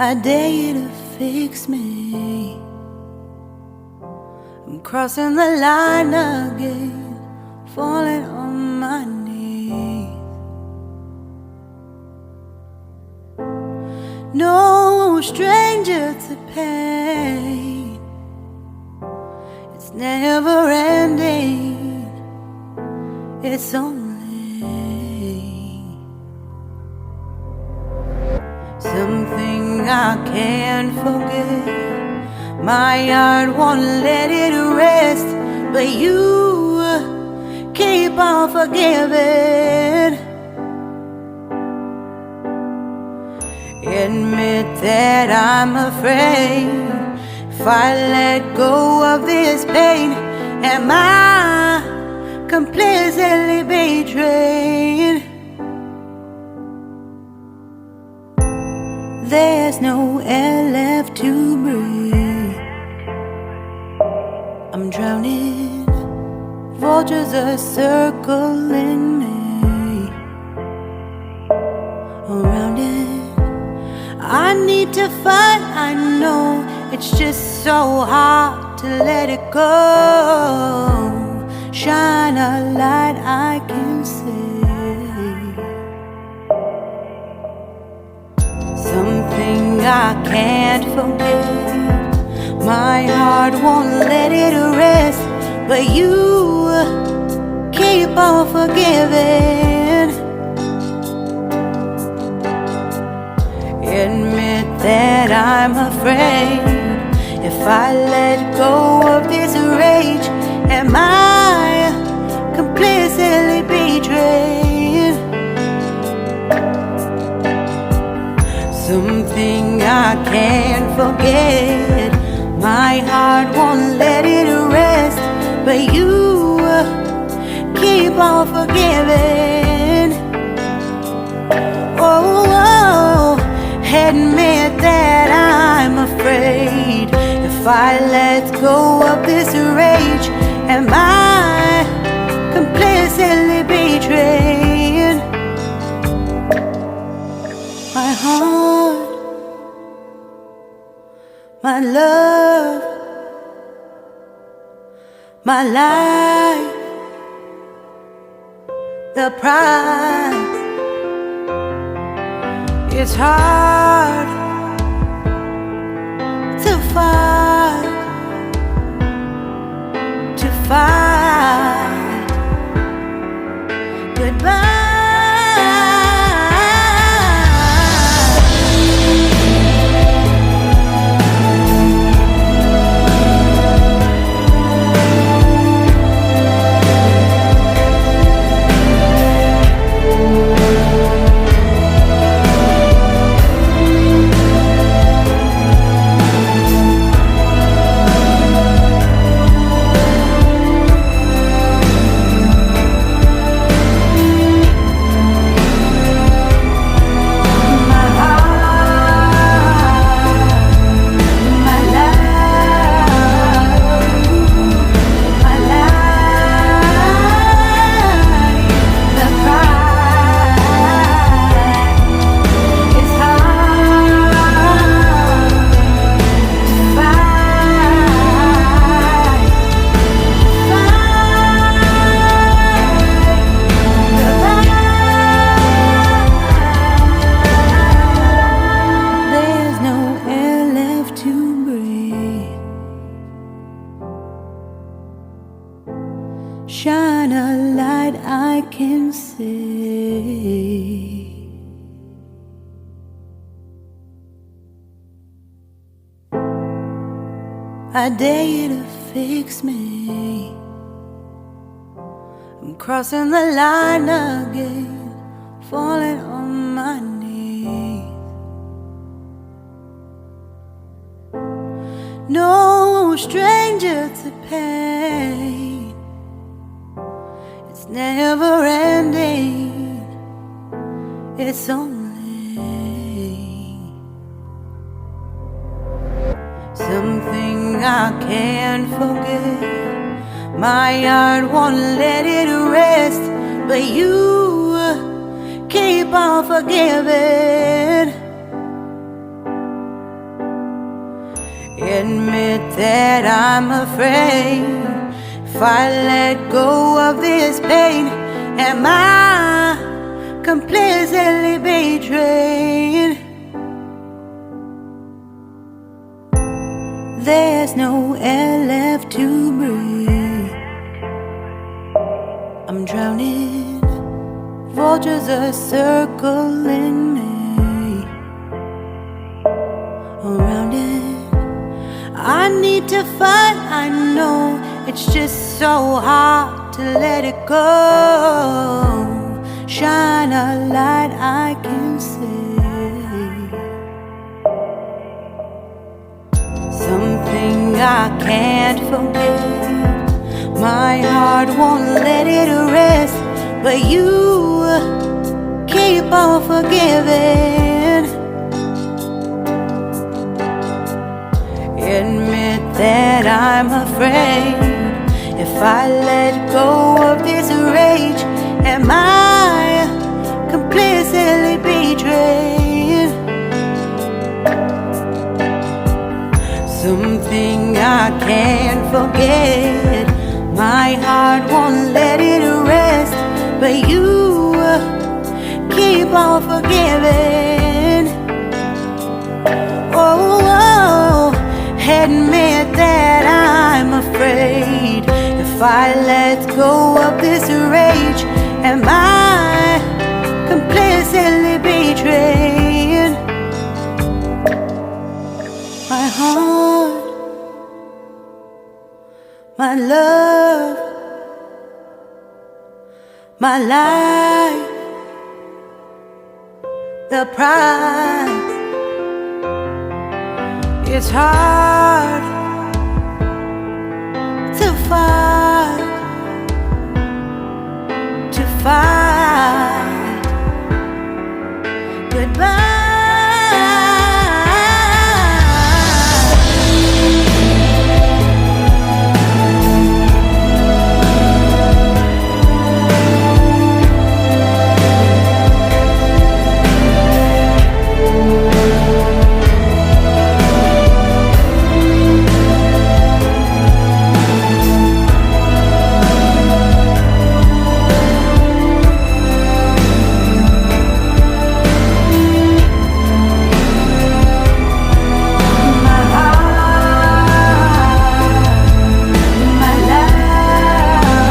I dare you to fix me. I'm crossing the line again, falling on my knees. No stranger to pain, it's never ending, it's only something I can't forget. My heart won't let it rest, but you keep on forgiving. Admit that I'm afraid. If I let go of this pain, am I completely betrayed? There's no air left to breathe. I'm drowning, vultures are circling me. Around it, I need to fight. I know it's just so hard to let it go. Shine a light I can see. Something I can't forget. My heart won't let it rest, but you keep on forgiving. Admit that I'm afraid. If I let go of this rage, am I completely betrayed? Something I can't forget. My heart won't let it rest, but you keep on forgiving. Oh, admit that I'm afraid. If I let go of this rage, am I completely betrayed? My heart, my love, my life, the price. It's hard to fight, goodbye. Shine a light I can see. I dare you to fix me. I'm crossing the line again, falling on my knees. No stranger to pain, it's never ending, it's only something I can't forget. My heart won't let it rest, but you keep on forgiving. Admit that I'm afraid. If I let go of this pain, am I completely betrayed? There's no air left to breathe. I'm drowning. Vultures are circling me around it. I need to fight, I know it's just so hard to let it go. Shine a light I can see. Something I can't forget. My heart won't let it rest, but you keep on forgiving. Admit that I'm afraid. If I let go of this rage, am I completely betrayed? Something I can't forget. My heart won't let it rest, but you keep on forgiving. Oh, admit that I'm afraid. If I let go of this rage, am I completely betrayed? My heart, my love, my life, the price. It's hard to fight,